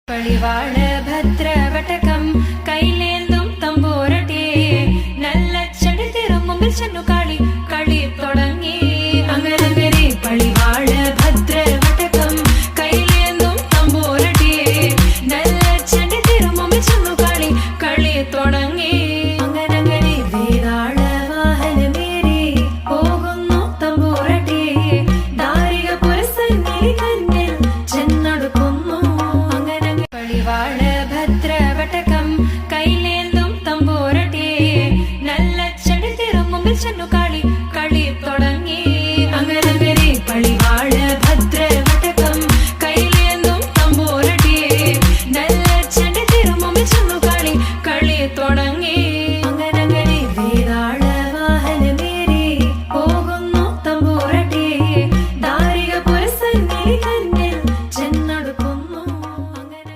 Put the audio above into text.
പളിവാള ഭദ്രവടകം കൈലേന്തും തമ്പോരട്ടെ നല്ല ചടിതിരും മുമ്പിൽ ചെന്നു കളി തുടങ്ങി അങ്ങനെ പളിവാള ഭദ്രവടകം കൈലേന്തും തമ്പോരട്ടെ നല്ല ചടിതിരും മുമ്പിൽ ചെന്നു കളി തുടങ്ങി അങ്ങനെ വേതാള വാഹനമേറി പോകുന്നു തമ്പോരട്ടെ ദാരിക പുരസന്നിധി കണ്ണിൽ ചെന്നടുക്കുന്നു പളിവാള ഭദ്രവടകം കൈലേന്തും തമ്പോരട്ടെ നല്ല ചടിതിരും മുമ്പിൽ ചെന്നു